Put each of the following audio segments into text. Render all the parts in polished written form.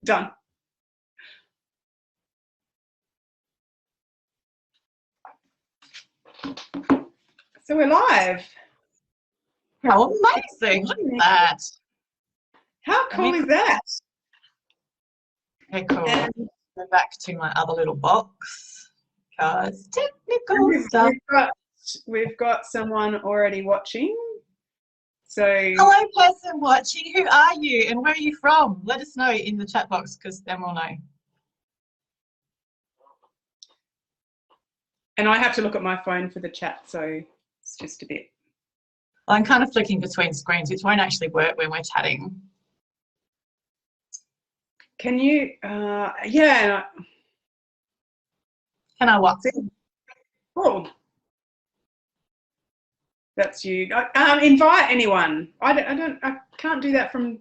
Done. So we're live. How amazing. Look at that. How cool is that? Okay, cool. Go back to my other little box because technical stuff. We've got someone already watching. So hello, person watching. Who are you and where are you from? Let us know in the chat box because then we'll know. And I have to look at my phone for the chat, so it's just a bit. I'm kind of flicking between screens, which won't actually work when we're chatting. Can you, yeah. Can I what? Cool. That's you. Invite anyone. I can't do that from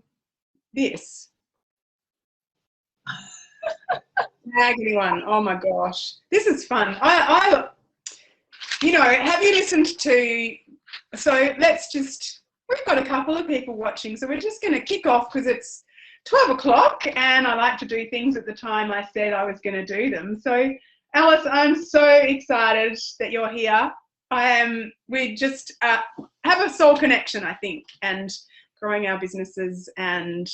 this. Tag anyone. Oh my gosh. This is fun. You know, have you listened to, so we've got a couple of people watching, so we're just going to kick off because it's 12 o'clock and I like to do things at the time I said I was going to do them. So Alice, I'm so excited that you're here. We just have a soul connection, I think, and growing our businesses and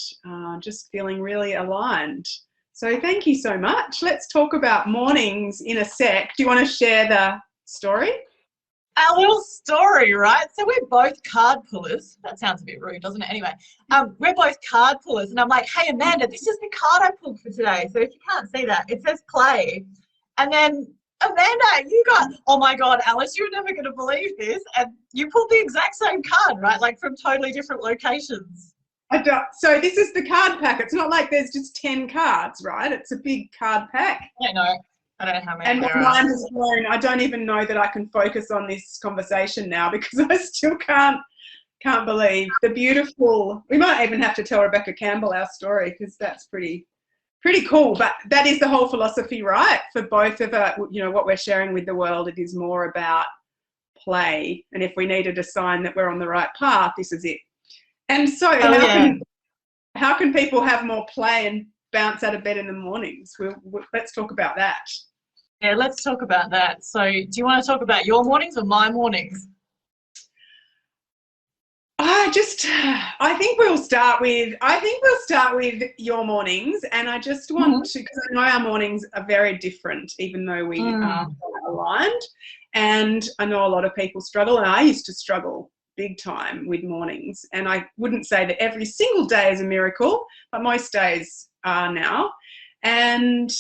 just feeling really aligned. So thank you so much. Let's talk about mornings in a sec. Do you want to share the story? Our little story, right? So we're both card pullers. That sounds a bit rude, doesn't it? Anyway, we're both card pullers, and I'm like, hey, Amanda, this is the card I pulled for today. So if you can't see that, it says play. And then, Amanda, you got, oh my God, Alice, you're never going to believe this. And you pulled the exact same card, right? Like from totally different locations. So this is the card pack. It's not like there's just 10 cards, right? It's a big card pack. I don't know how many and there my are. mind has blown. I don't even know that I can focus on this conversation now because I still can't believe the beautiful. We might even have to tell Rebecca Campbell our story because that's pretty cool. But that is the whole philosophy, right? For both of us, you know, what we're sharing with the world, it is more about play. And if we needed a sign that we're on the right path, this is it. And so how can people have more play and bounce out of bed in the mornings? Let's talk about that. Yeah, let's talk about that. So do you want to talk about your mornings or my mornings? I think we'll start with your mornings, and I just want to, because I know our mornings are very different, even though we are aligned, and I know a lot of people struggle, and I used to struggle big time with mornings, and I wouldn't say that every single day is a miracle, but most days are now. And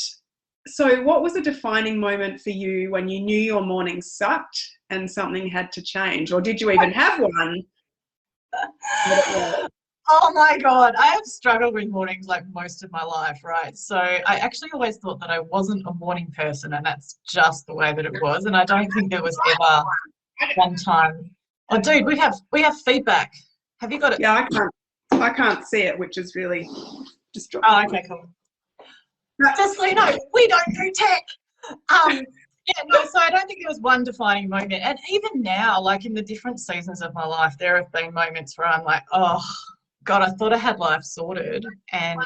so what was a defining moment for you when you knew your morning sucked and something had to change, or did you even have one? Oh my God, I have struggled with mornings like most of my life, right? So I actually always thought that I wasn't a morning person, and that's just the way that it was. And I don't think there was ever one time. Oh, dude, we have feedback. Have you got it? Yeah, I can't see it, which is really just. Oh, okay, cool. Just so you know, we don't do tech. Yeah, no, so I don't think there was one defining moment. And even now, like in the different seasons of my life, there have been moments where I'm like, oh, God, I thought I had life sorted. And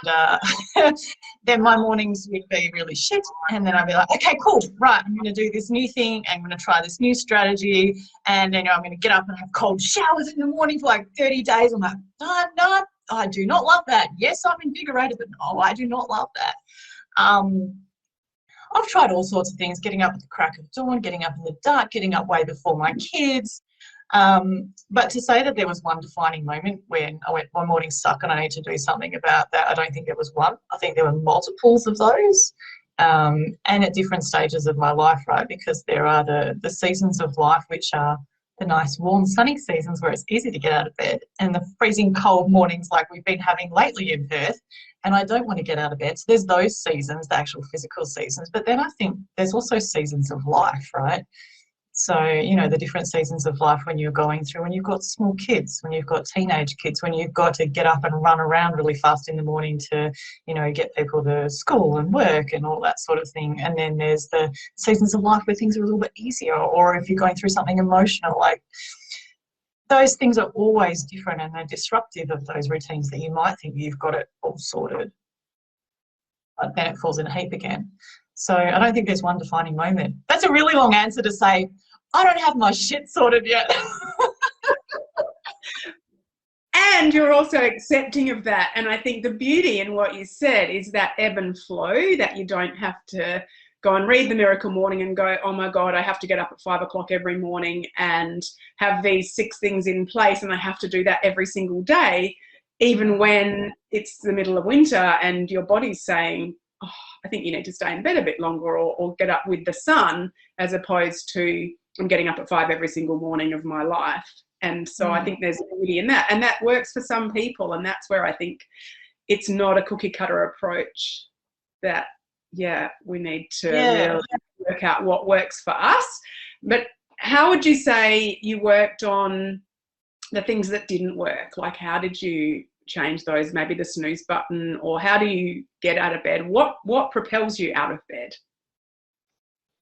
then my mornings would be really shit. And then I'd be like, okay, cool, right, I'm going to do this new thing. I'm going to try this new strategy. And then I'm going to get up and have cold showers in the morning for like 30 days. I'm like, no, I do not love that. Yes, I'm invigorated, but no, I do not love that. I've tried all sorts of things, getting up at the crack of dawn, getting up in the dark, getting up way before my kids. But to say that there was one defining moment when I went, my morning suck and I need to do something about that, I don't think there was one. I think there were multiples of those, and at different stages of my life, right? Because there are the seasons of life which are the nice, warm, sunny seasons where it's easy to get out of bed, and the freezing cold mornings like we've been having lately in Perth, and I don't want to get out of bed. So there's those seasons, the actual physical seasons, but then I think there's also seasons of life, right? So, you know, the different seasons of life when you're going through, when you've got small kids, when you've got teenage kids, when you've got to get up and run around really fast in the morning to, you know, get people to school and work and all that sort of thing. And then there's the seasons of life where things are a little bit easier, or if you're going through something emotional, like those things are always different and they're disruptive of those routines that you might think you've got it all sorted. but then it falls in a heap again. So I don't think there's one defining moment. That's a really long answer to say, I don't have my shit sorted yet. And you're also accepting of that. And I think the beauty in what you said is that ebb and flow, that you don't have to go and read the Miracle Morning and go, oh my God, I have to get up at 5 o'clock every morning and have these 6 things in place, and I have to do that every single day, even when it's the middle of winter and your body's saying, oh, I think you need to stay in bed a bit longer, or get up with the sun, as opposed to I'm getting up at 5 every single morning of my life. And so I think there's beauty in that. And that works for some people. And that's where I think it's not a cookie cutter approach, that, we need to really work out what works for us. But how would you say you worked on the things that didn't work? Like, how did you change those? Maybe the snooze button, or how do you get out of bed? What propels you out of bed?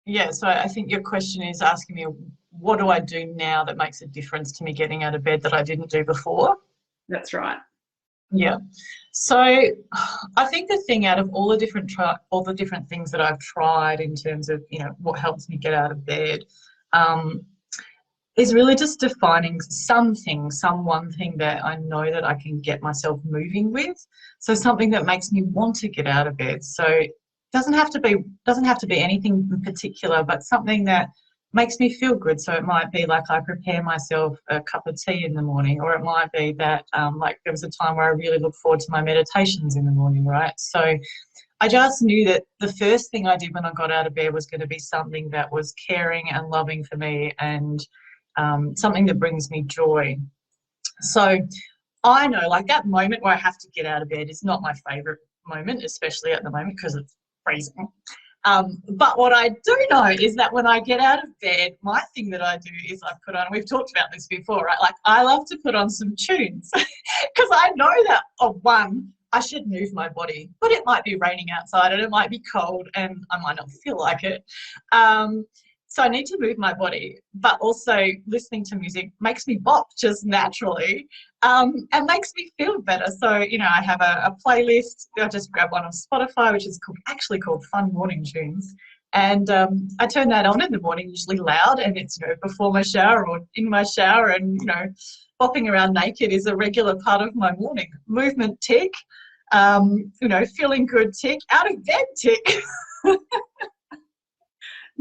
Yeah, so I think your question is asking me, what do I do now that makes a difference to me getting out of bed that I didn't do before? That's right. Yeah. So I think the thing, out of all the different things that I've tried in terms of, what helps me get out of bed, is really just defining one thing that I know that I can get myself moving with. So something that makes me want to get out of bed. So it doesn't have to be anything in particular, but something that makes me feel good. So it might be like I prepare myself a cup of tea in the morning, or it might be that like there was a time where I really look forward to my meditations in the morning, right? So I just knew that the first thing I did when I got out of bed was going to be something that was caring and loving for me, and something that brings me joy. So I know, like, that moment where I have to get out of bed is not my favourite moment, especially at the moment because it's freezing. But what I do know is that when I get out of bed, my thing that I do is I put on, we've talked about this before, right? Like, I love to put on some tunes because I know that, one, I should move my body, but it might be raining outside and it might be cold and I might not feel like it. So I need to move my body, but also listening to music makes me bop just naturally, and makes me feel better. So, I have a playlist. I just grab one on Spotify, which is actually called Fun Morning Tunes. And I turn that on in the morning, usually loud, and it's, before my shower or in my shower, and, bopping around naked is a regular part of my morning. Movement, tick. Feeling good, tick. Out of bed, tick.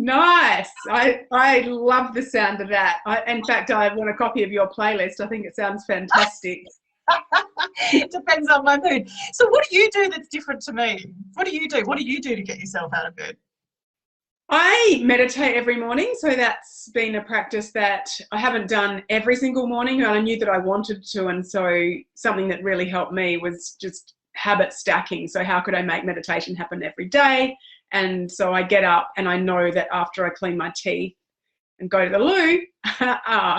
Nice. I love the sound of that. In fact, I want a copy of your playlist. I think it sounds fantastic. It depends on my mood. So what do you do that's different to me? What do you do? What do you do to get yourself out of bed? I meditate every morning. So that's been a practice that I haven't done every single morning, and I knew that I wanted to. And so something that really helped me was just habit stacking. So how could I make meditation happen every day? And so I get up and I know that after I clean my teeth and go to the loo,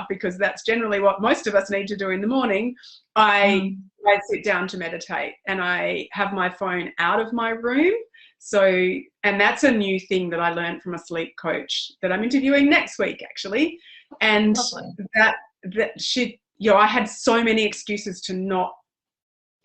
because that's generally what most of us need to do in the morning, I sit down to meditate, and I have my phone out of my room. So, and that's a new thing that I learned from a sleep coach that I'm interviewing next week, actually. And I had so many excuses to not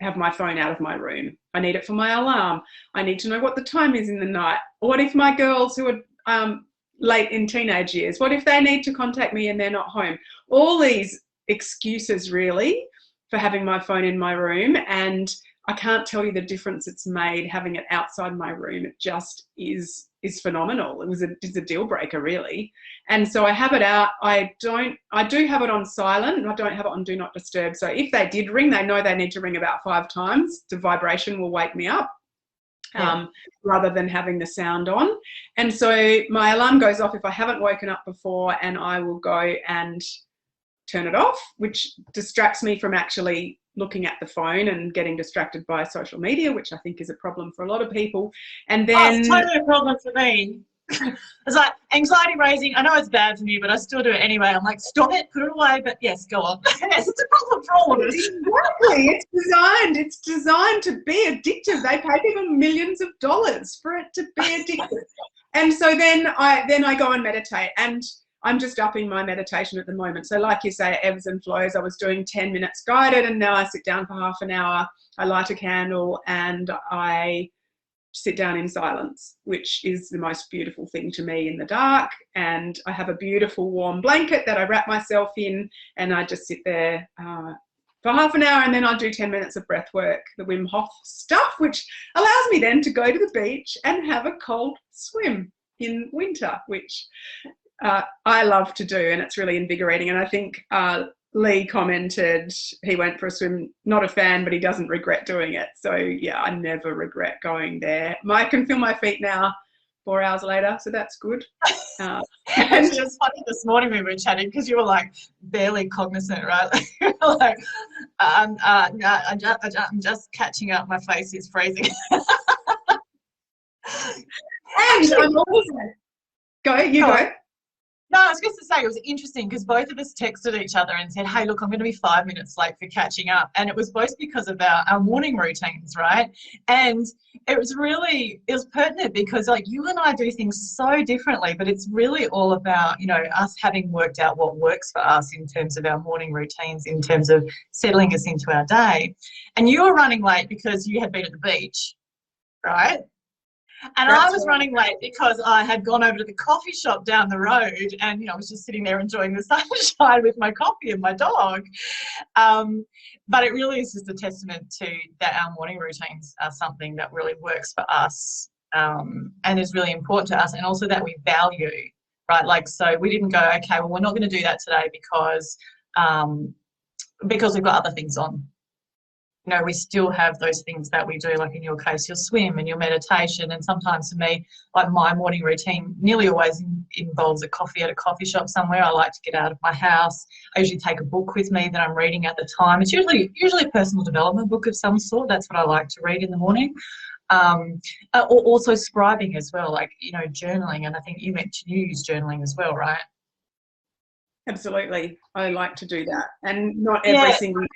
have my phone out of my room. I need it for my alarm. I need to know what the time is in the night. What if my girls who are late in teenage years, what if they need to contact me and they're not home? All these excuses really for having my phone in my room, and I can't tell you the difference it's made having it outside my room. It just is phenomenal. It's a deal breaker really. And so I have it out. I do have it on silent. I don't have it on do not disturb. So if they did ring, they know they need to ring about 5 times. The vibration will wake me up. Rather than having the sound on. And so my alarm goes off if I haven't woken up before, and I will go and turn it off, which distracts me from actually looking at the phone and getting distracted by social media, which I think is a problem for a lot of people. And then it's totally a problem for me. It's like anxiety raising. I know it's bad for me, but I still do it anyway. I'm like, stop it, put it away. But yes, go on. It's a problem for all of us. Exactly. It's designed to be addictive. They pay people millions of dollars for it to be addictive. And so then I go and meditate, and I'm just upping my meditation at the moment. So like you say, it ebbs and flows. I was doing 10 minutes guided, and now I sit down for half an hour. I light a candle and I sit down in silence, which is the most beautiful thing to me in the dark. And I have a beautiful warm blanket that I wrap myself in, and I just sit there for half an hour, and then I do 10 minutes of breath work, the Wim Hof stuff, which allows me then to go to the beach and have a cold swim in winter, which I love to do, and it's really invigorating. And I think Lee commented he went for a swim, not a fan, but he doesn't regret doing it. So yeah, I never regret going there. I can feel my feet now 4 hours later, so that's good. Actually, it was funny this morning we were chatting because you were like barely cognizant, right? You were like, I'm just catching up. My face is freezing. And I'm also go. No, I was going to say it was interesting because both of us texted each other and said, hey, look, I'm going to be 5 minutes late for catching up. And it was both because of our morning routines, right? And it was pertinent because like you and I do things so differently, but it's really all about, you know, us having worked out what works for us in terms of our morning routines, in terms of settling us into our day. And you were running late because you had been at the beach, right? And I was running late because I had gone over to the coffee shop down the road and, you know, I was just sitting there enjoying the sunshine with my coffee and my dog. But it really is just a testament to that our morning routines are something that really works for us and is really important to us, and also that we value, right? Like, so we didn't go, okay, well, we're not going to do that today because we've got other things on. You know, we still have those things that we do, like in your case, your swim and your meditation. And sometimes for me, like my morning routine nearly always involves a coffee at a coffee shop somewhere. I like to get out of my house. I usually take a book with me that I'm reading at the time. It's usually a personal development book of some sort. That's what I like to read in the morning. Or also scribing as well, like, you know, journaling. And I think you mentioned you use journaling as well, right? Absolutely. I like to do that. And not every single day,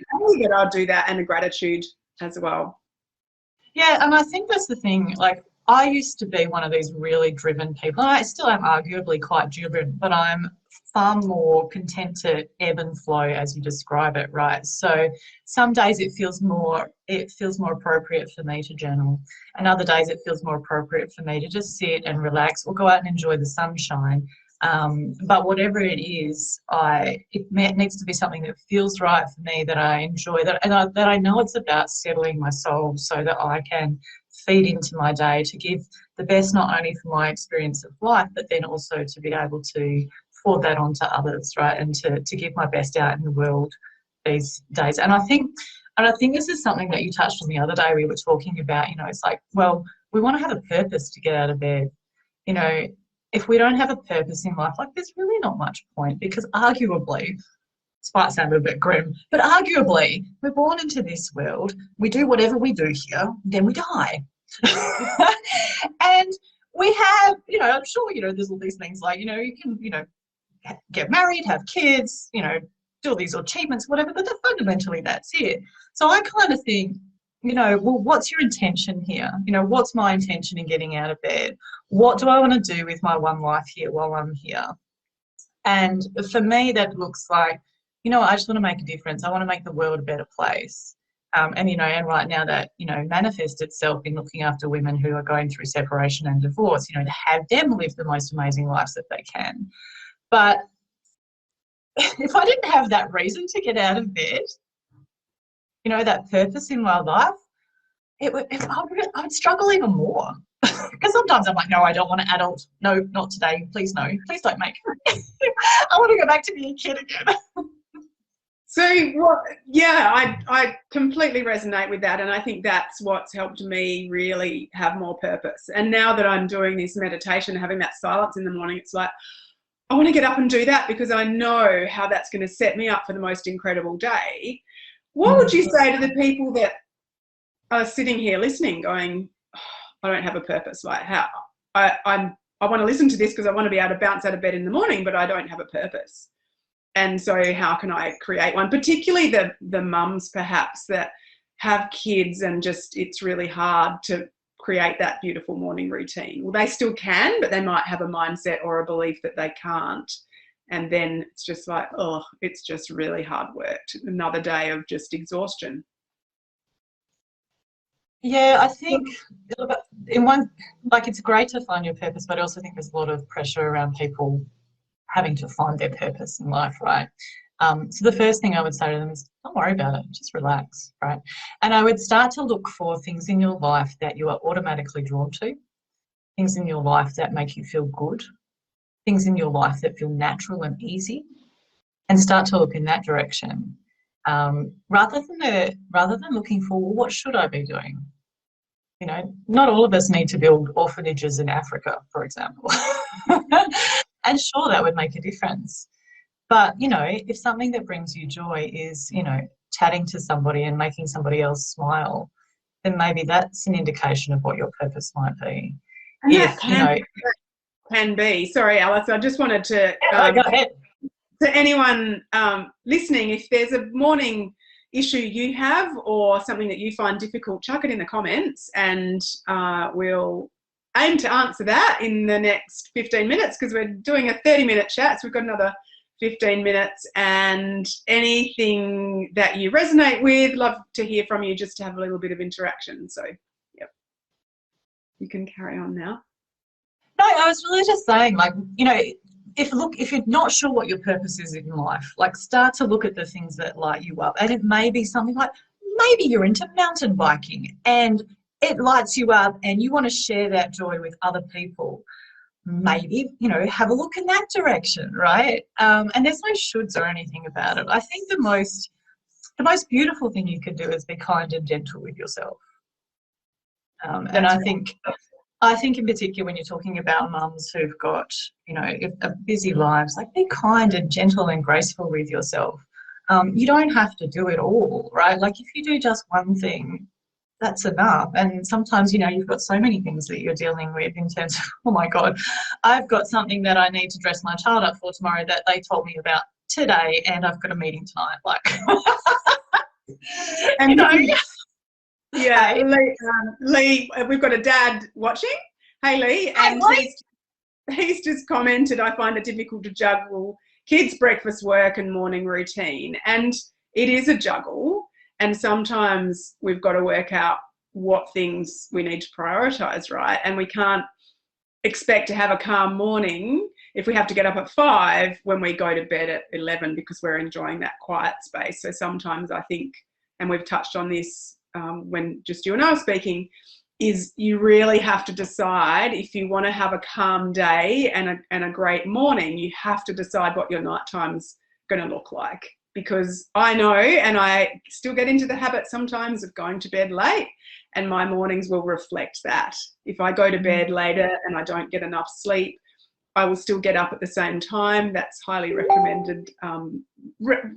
but I'll do that, and a gratitude as well. Yeah, and I think that's the thing. Like, I used to be one of these really driven people. And I still am arguably quite driven, but I'm far more content to ebb and flow as you describe it, right? So some days it feels more appropriate for me to journal, and other days it feels more appropriate for me to just sit and relax or go out and enjoy the sunshine. But whatever it is, it needs to be something that feels right for me, that I enjoy, that I know it's about settling my soul so that I can feed into my day to give the best, not only for my experience of life, but then also to be able to forward that on to others, right, and to give my best out in the world these days. And I think this is something that you touched on the other day. We were talking about, you know, it's like, well, we want to have a purpose to get out of bed, you know. If we don't have a purpose in life, like, there's really not much point, because arguably, this might sound a bit grim, but arguably we're born into this world, we do whatever we do here, then we die. And we have, you know, I'm sure, you know, there's all these things like, you know, you can, you know, get married, have kids, you know, do all these achievements, whatever, but fundamentally that's it. So I kind of think, you know, well, what's your intention here? You know, what's my intention in getting out of bed? What do I want to do with my one life here while I'm here? And for me, that looks like, you know, I just want to make a difference. I want to make the world a better place. And, you know, and right now that, you know, manifests itself in looking after women who are going through separation and divorce, you know, to have them live the most amazing lives that they can. But if I didn't have that reason to get out of bed, you know, that purpose in my life, I would struggle even more. Because sometimes I'm like, no, I don't want an adult. No, not today. Please, no. Please don't make it. I want to go back to being a kid again. So, well, yeah, I completely resonate with that. And I think that's what's helped me really have more purpose. And now that I'm doing this meditation, having that silence in the morning, it's like, I want to get up and do that, because I know how that's going to set me up for the most incredible day. What would you say to the people that are sitting here listening going, oh, I don't have a purpose? Like, how I want to listen to this because I want to be able to bounce out of bed in the morning, but I don't have a purpose. And so how can I create one? Particularly the mums perhaps that have kids and just it's really hard to create that beautiful morning routine. Well, they still can, but they might have a mindset or a belief that they can't. And then it's just like, oh, it's just really hard work. Another day of just exhaustion. Yeah, I think it's great to find your purpose, but I also think there's a lot of pressure around people having to find their purpose in life, right? So the first thing I would say to them is, don't worry about it, just relax, right? And I would start to look for things in your life that you are automatically drawn to, things in your life that make you feel good, things in your life that feel natural and easy, and start to look in that direction, rather than looking for, well, what should I be doing? You know, not all of us need to build orphanages in Africa, for example. And sure, that would make a difference. But, you know, if something that brings you joy is, you know, chatting to somebody and making somebody else smile, then maybe that's an indication of what your purpose might be. And that can be. Sorry, Alice, I just wanted to go ahead. To anyone listening, if there's a morning issue you have or something that you find difficult, chuck it in the comments, and we'll aim to answer that in the next 15 minutes, because we're doing a 30-minute chat, so we've got another 15 minutes. And anything that you resonate with, love to hear from you, just to have a little bit of interaction. So, yep, you can carry on now. No, I was really just saying, like, you know, if you're not sure what your purpose is in life, like, start to look at the things that light you up. And it may be something like, maybe you're into mountain biking and it lights you up and you want to share that joy with other people. Maybe, you know, have a look in that direction, right? And there's no shoulds or anything about it. I think the most beautiful thing you can do is be kind and gentle with yourself. And I think in particular, when you're talking about mums who've got, you know, busy lives, like, be kind and gentle and graceful with yourself. You don't have to do it all, right? Like, if you do just one thing, that's enough. And sometimes, you know, you've got so many things that you're dealing with in terms of, oh my God, I've got something that I need to dress my child up for tomorrow that they told me about today, and I've got a meeting tonight. Like, and you know. Yeah, Lee, we've got a dad watching. Hey, Lee. And he's just commented, I find it difficult to juggle kids' breakfast, work and morning routine. And it is a juggle. And sometimes we've got to work out what things we need to prioritise, right? And we can't expect to have a calm morning if we have to get up at 5 when we go to bed at 11, because we're enjoying that quiet space. So sometimes I think, and we've touched on this when just you and I were speaking, is you really have to decide, if you want to have a calm day and a great morning, you have to decide what your nighttime's going to look like. Because I know, and I still get into the habit sometimes of going to bed late, and my mornings will reflect that. If I go to bed later and I don't get enough sleep, I will still get up at the same time. That's highly recommended,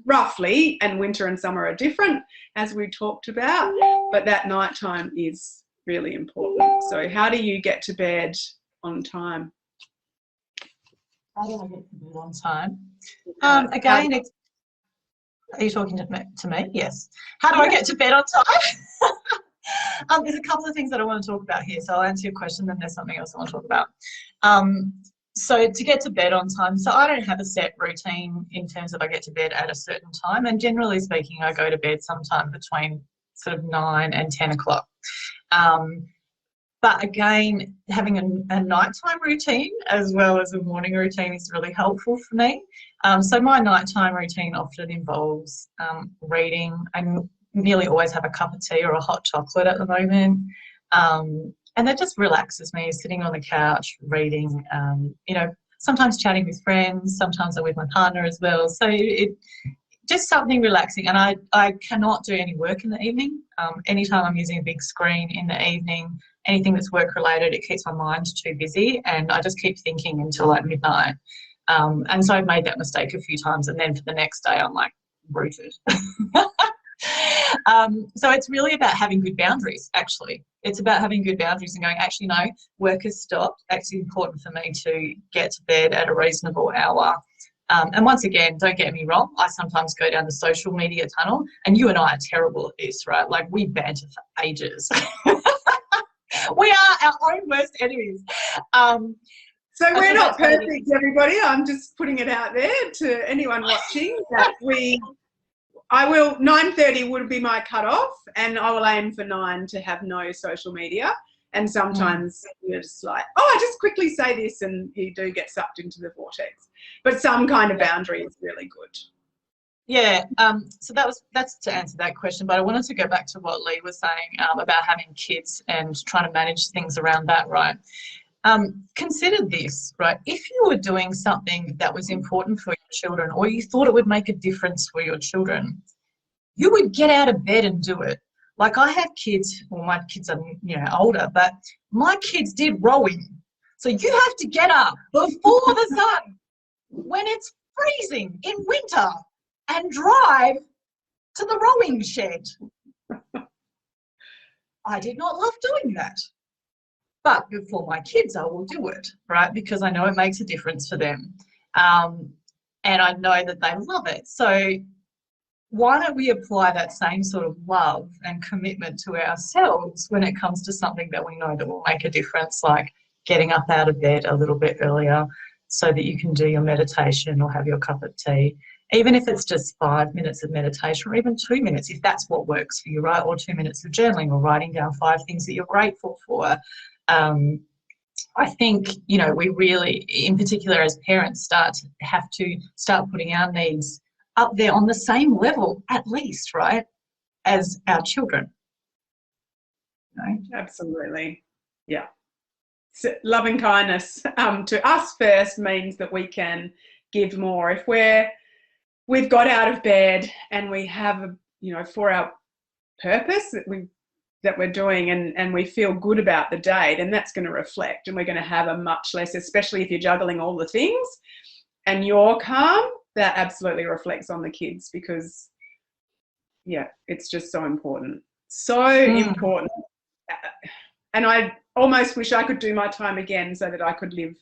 roughly, and winter and summer are different, as we talked about, but that nighttime is really important. So how do you get to bed on time? How do I get to bed on time? Again, are you talking to me? Yes. How do I get to bed on time? There's a couple of things that I want to talk about here, so I'll answer your question, then there's something else I want to talk about. So to get to bed on time, so I don't have a set routine in terms of I get to bed at a certain time, and generally speaking, I go to bed sometime between sort of 9 and 10 o'clock. But again, having a nighttime routine as well as a morning routine is really helpful for me. So my nighttime routine often involves reading. I nearly always have a cup of tea or a hot chocolate at the moment. And that just relaxes me, sitting on the couch, reading, you know, sometimes chatting with friends, sometimes I'm with my partner as well. So it just something relaxing. And I cannot do any work in the evening. Anytime I'm using a big screen in the evening, anything that's work related, it keeps my mind too busy, and I just keep thinking until like midnight. And so I've made that mistake a few times, and then for the next day I'm like rooted. So it's really about having good boundaries, actually. It's about having good boundaries and going, actually, no, work has stopped. Actually important for me to get to bed at a reasonable hour. And once again, don't get me wrong, I sometimes go down the social media tunnel, and you and I are terrible at this, right? Like, we banter for ages. We are our own worst enemies. So we're not perfect, everybody. I'm just putting it out there to anyone watching that 9:30 would be my cutoff, and I will aim for 9 to have no social media. And sometimes you're just like, oh, I just quickly say this, and you do get sucked into the vortex. But some kind of boundary is really good. Yeah, so that's to answer that question, but I wanted to go back to what Lee was saying about having kids and trying to manage things around that, right? Consider this, right? If you were doing something that was important for your children, or you thought it would make a difference for your children, you would get out of bed and do it. Like, I have kids, well, my kids are, older, but my kids did rowing. So you have to get up before the sun when it's freezing in winter and drive to the rowing shed. I did not love doing that. But for my kids, I will do it, right? Because I know it makes a difference for them. And I know that they love it. So why don't we apply that same sort of love and commitment to ourselves when it comes to something that we know that will make a difference, like getting up out of bed a little bit earlier so that you can do your meditation or have your cup of tea, even if it's just 5 minutes of meditation, or even 2 minutes, if that's what works for you, right? Or 2 minutes of journaling, or writing down 5 things that you're grateful for. I think, we really, in particular as parents, have to start putting our needs up there on the same level, at least, right, as our children. Absolutely. Yeah. So, loving kindness to us first means that we can give more. If we've got out of bed and we have, for our purpose that we're doing, and we feel good about the day, then that's going to reflect, and we're going to have a much less, especially if you're juggling all the things and you're calm, that absolutely reflects on the kids, because it's just so important. So important. And I almost wish I could do my time again so that I could live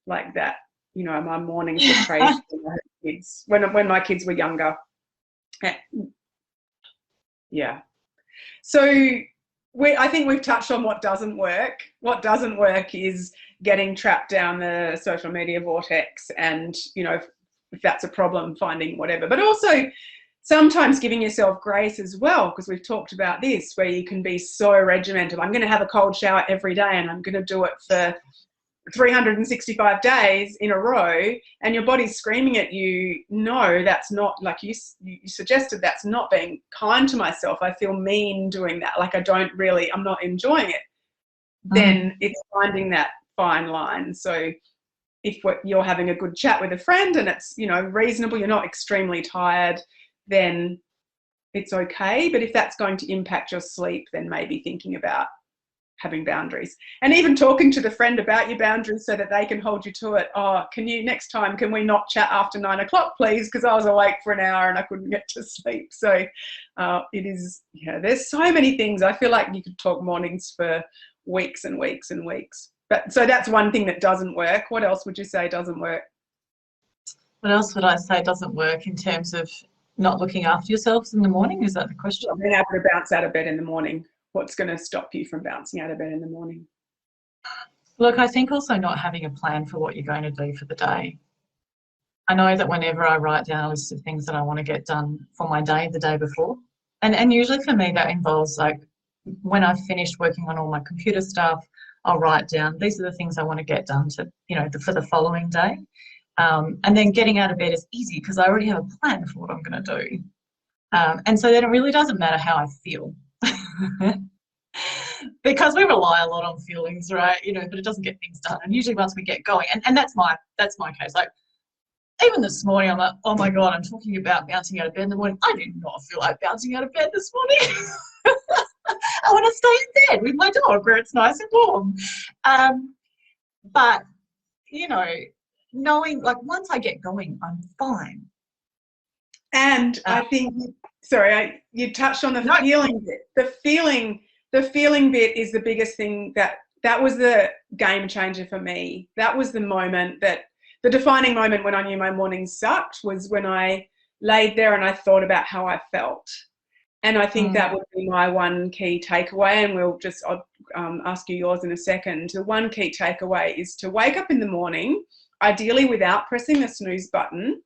like that. My mornings were crazy when my kids were younger. Yeah. So I think we've touched on what doesn't work. What doesn't work is getting trapped down the social media vortex, and, if that's a problem, finding whatever. But also sometimes giving yourself grace as well, because we've talked about this, where you can be so regimented. I'm going to have a cold shower every day, and I'm going to do it for 365 days in a row, and your body's screaming at you, no, that's not, like you suggested, that's not being kind to myself. I feel mean doing that. Like, I'm not enjoying it. Then it's finding that fine line. So if you're having a good chat with a friend and it's, reasonable, you're not extremely tired, then it's okay. But if that's going to impact your sleep, then maybe thinking about having boundaries, and even talking to the friend about your boundaries so that they can hold you to it. Oh, next time, can we not chat after 9 o'clock, please? Because I was awake for an hour and I couldn't get to sleep. So it is, there's so many things. I feel like you could talk mornings for weeks and weeks and weeks. But so that's one thing that doesn't work. What else would you say doesn't work? What else would I say doesn't work in terms of not looking after yourselves in the morning? Is that the question? Being able to bounce out of bed in the morning. What's going to stop you from bouncing out of bed in the morning? Look, I think also not having a plan for what you're going to do for the day. I know that whenever I write down a list of things that I want to get done for my day the day before, and usually for me that involves, like, when I've finished working on all my computer stuff, I'll write down, these are the things I want to get done to, for the following day. And then getting out of bed is easy because I already have a plan for what I'm going to do. And so then it really doesn't matter how I feel. Because we rely a lot on feelings, right? But it doesn't get things done. And usually once we get going, and that's my case. Like, even this morning, I'm like, oh my God, I'm talking about bouncing out of bed in the morning. I do not feel like bouncing out of bed this morning. I want to stay in bed with my dog where it's nice and warm. But, knowing, like, once I get going, I'm fine. And I think, you touched on the feeling bit. The feeling bit is the biggest thing. That was the game changer for me. That was the moment, the defining moment when I knew my mornings sucked, was when I laid there and I thought about how I felt. And I think that would be my one key takeaway, and I'll ask you yours in a second. The one key takeaway is to wake up in the morning, ideally without pressing the snooze button.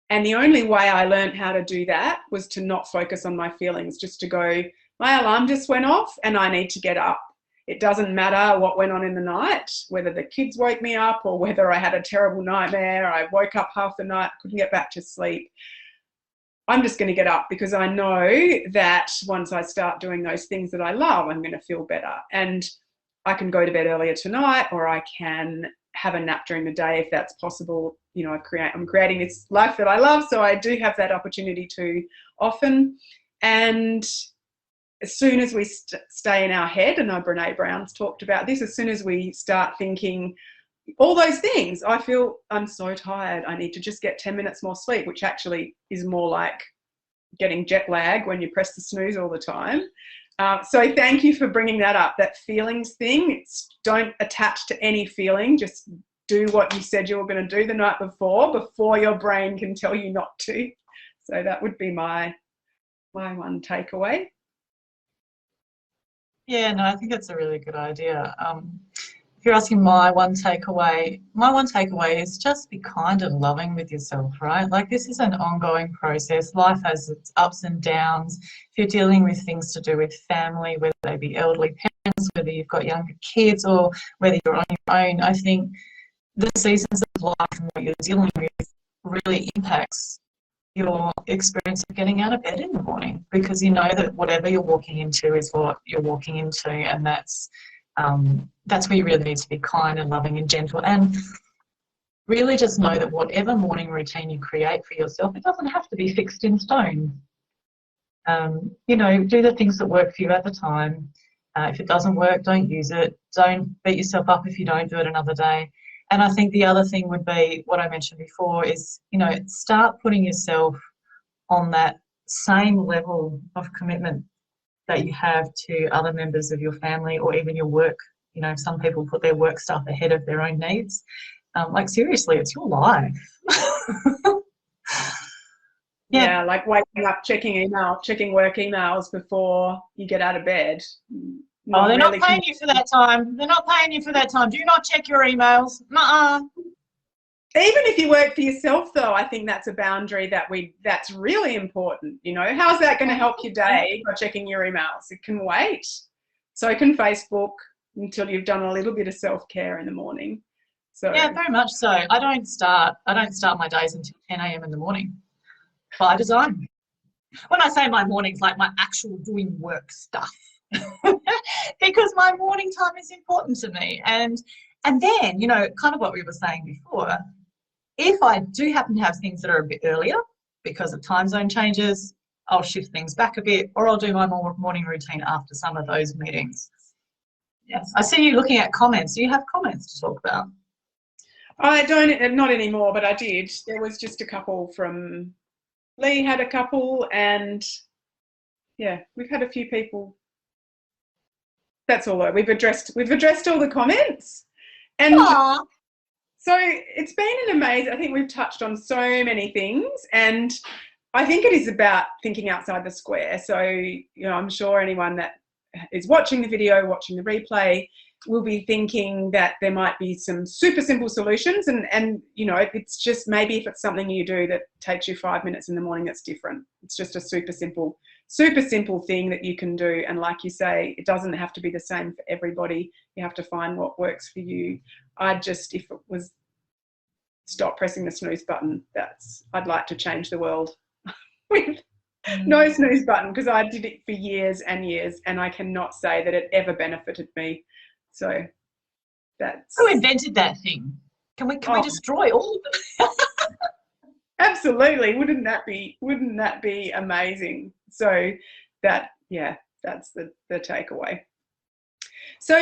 And the only way I learned how to do that was to not focus on my feelings, just to go, my alarm just went off and I need to get up. It doesn't matter what went on in the night, whether the kids woke me up or whether I had a terrible nightmare, I woke up half the night, couldn't get back to sleep. I'm just going to get up because I know that once I start doing those things that I love, I'm going to feel better. And I can go to bed earlier tonight, or I can have a nap during the day if that's possible. You know, I'm creating this life that I love, so I do have that opportunity to often. And as soon as we stay in our head, and Brene Brown's talked about this, as soon as we start thinking all those things, I feel I'm so tired, I need to just get 10 minutes more sleep, which actually is more like getting jet lag when you press the snooze all the time. So thank you for bringing that up, that feelings thing. Don't attach to any feeling, just do what you said you were going to do the night before your brain can tell you not to. So that would be my one takeaway. Yeah, no, I think that's a really good idea. If you're asking my one takeaway is just be kind and loving with yourself, right? Like, this is an ongoing process. Life has its ups and downs. If you're dealing with things to do with family, whether they be elderly parents, whether you've got younger kids, or whether you're on your own, I think the seasons of life and what you're dealing with really impacts your experience of getting out of bed in the morning, because you know that whatever you're walking into is what you're walking into, and that's where you really need to be kind and loving and gentle, and really just know that whatever morning routine you create for yourself, it doesn't have to be fixed in stone. You know, do the things that work for you at the time. If it doesn't work, don't use it. Don't beat yourself up if you don't do it another day. And I think the other thing would be what I mentioned before is, you know, start putting yourself on that same level of commitment that you have to other members of your family or even your work. You know, some people put their work stuff ahead of their own needs. Like, seriously, it's your life. Yeah, like waking up, checking work emails before you get out of bed. They're not paying you for that time. They're not paying you for that time. Do not check your emails. Nuh-uh. Even if you work for yourself, though, I think that's a boundary that's really important. You know, how's that going to help your day by checking your emails? It can wait. So can Facebook until you've done a little bit of self-care in the morning. So yeah, very much so. I don't start my days until 10 a.m. in the morning by design. When I say my mornings, like my actual doing work stuff. Because my morning time is important to me. And then, you know, kind of what we were saying before, if I do happen to have things that are a bit earlier because of time zone changes, I'll shift things back a bit, or I'll do my morning routine after some of those meetings. Yes, I see you looking at comments. Do you have comments to talk about? I don't, not anymore, but I did. There was just a couple from Lee, had a couple, and yeah, we've had a few people. That's all. We've addressed all the comments, and Aww. so it's been an amazing. I think we've touched on so many things, and I think it is about thinking outside the square. So, you know, I'm sure anyone that is watching the video, watching the replay, will be thinking that there might be some super simple solutions, and you know, it's just maybe if it's something you do that takes you 5 minutes in the morning, that's different. It's just a super simple thing that you can do, and like you say, it doesn't have to be the same for everybody. You have to find what works for you. If it was stop pressing the snooze button, I'd like to change the world with no snooze button, because I did it for years and years, and I cannot say that it ever benefited me. So that's... Who invented that thing? Can we destroy all of them? Absolutely. Wouldn't that be amazing? So that's the takeaway. So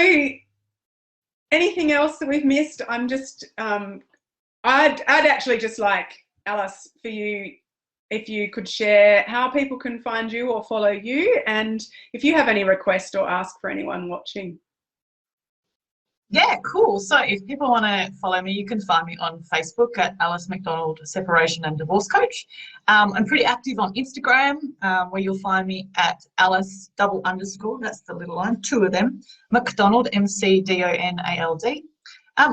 anything else that we've missed? I'm just I'd actually just like, Alice, for you, if you could share how people can find you or follow you, and if you have any request or ask for anyone watching. Yeah, cool. So if people want to follow me, you can find me on Facebook at Alice Mcdonald Separation and Divorce Coach. I'm pretty active on Instagram, where you'll find me at Alice _, that's the little line, 2 of them, Mcdonald, McDonald.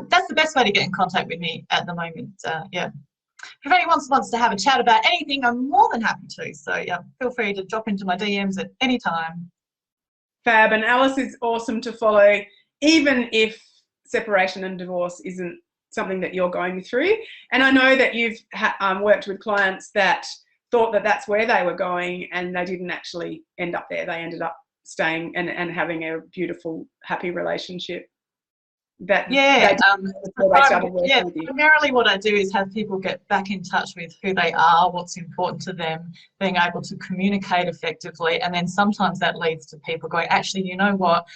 That's the best way to get in contact with me at the moment. Yeah. If anyone wants to have a chat about anything, I'm more than happy to. So yeah, feel free to drop into my DMs at any time. fab. And Alice is awesome to follow, even if separation and divorce isn't something that you're going through. And I know that you've worked with clients that thought that that's where they were going, and they didn't actually end up there. They ended up staying and having a beautiful, happy relationship. Primarily what I do is have people get back in touch with who they are, what's important to them, being able to communicate effectively, and then sometimes that leads to people going, actually, you know what,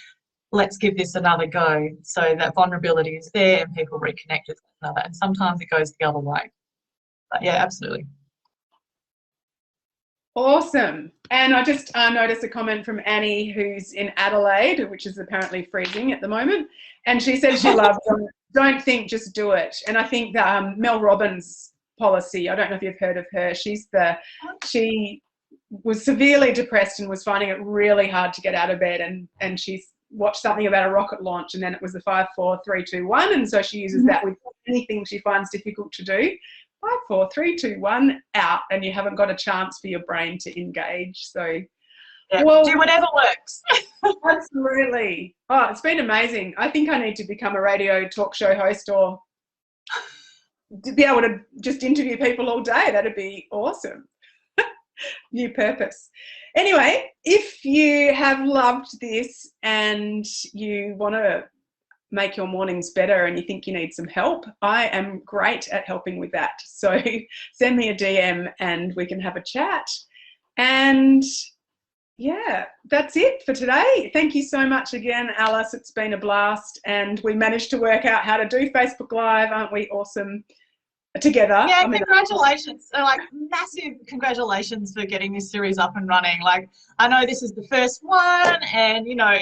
let's give this another go. So that vulnerability is there and people reconnect with one another, and sometimes it goes the other way. But yeah, absolutely. Awesome. And I just noticed a comment from Annie, who's in Adelaide, which is apparently freezing at the moment. And she said she loves don't think, just do it. And I think that Mel Robbins' policy, I don't know if you've heard of her, she was severely depressed and was finding it really hard to get out of bed. And she's watched something about a rocket launch, and then it was the 5, 4, 3, 2, 1. And so she uses that with anything she finds difficult to do. 5, 4, 3, 2, 1, out, and you haven't got a chance for your brain to engage. So, yeah, well, do whatever works. Absolutely. Oh, it's been amazing. I think I need to become a radio talk show host, or to be able to just interview people all day. That'd be awesome. New purpose. Anyway, if you have loved this and you want to make your mornings better and you think you need some help, I am great at helping with that. So send me a DM and we can have a chat. And yeah, that's it for today. Thank you so much again, Alice. It's been a blast, and we managed to work out how to do Facebook Live. Aren't we awesome together? Yeah, congratulations. Like, massive congratulations for getting this series up and running. Like, I know this is the first one, and you know,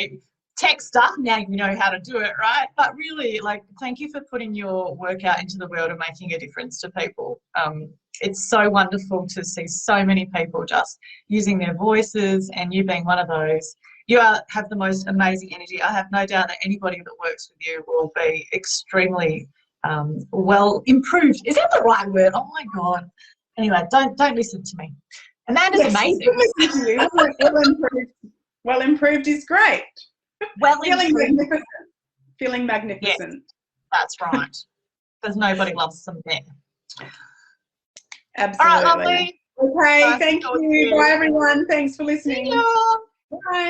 tech stuff, now you know how to do it, right? But really, like, thank you for putting your work out into the world and making a difference to people. It's so wonderful to see so many people just using their voices, and you being one of those. You have the most amazing energy. I have no doubt that anybody that works with you will be extremely well improved. Is that the right word? Oh my God. Anyway, don't listen to me. Amanda's amazing. Listen to you. Well improved is great. Well, feeling magnificent. Yes, that's right. Because nobody loves some men. Absolutely. All right, lovely. Okay, thank you. Bye, everyone. Thanks for listening. See you. Bye.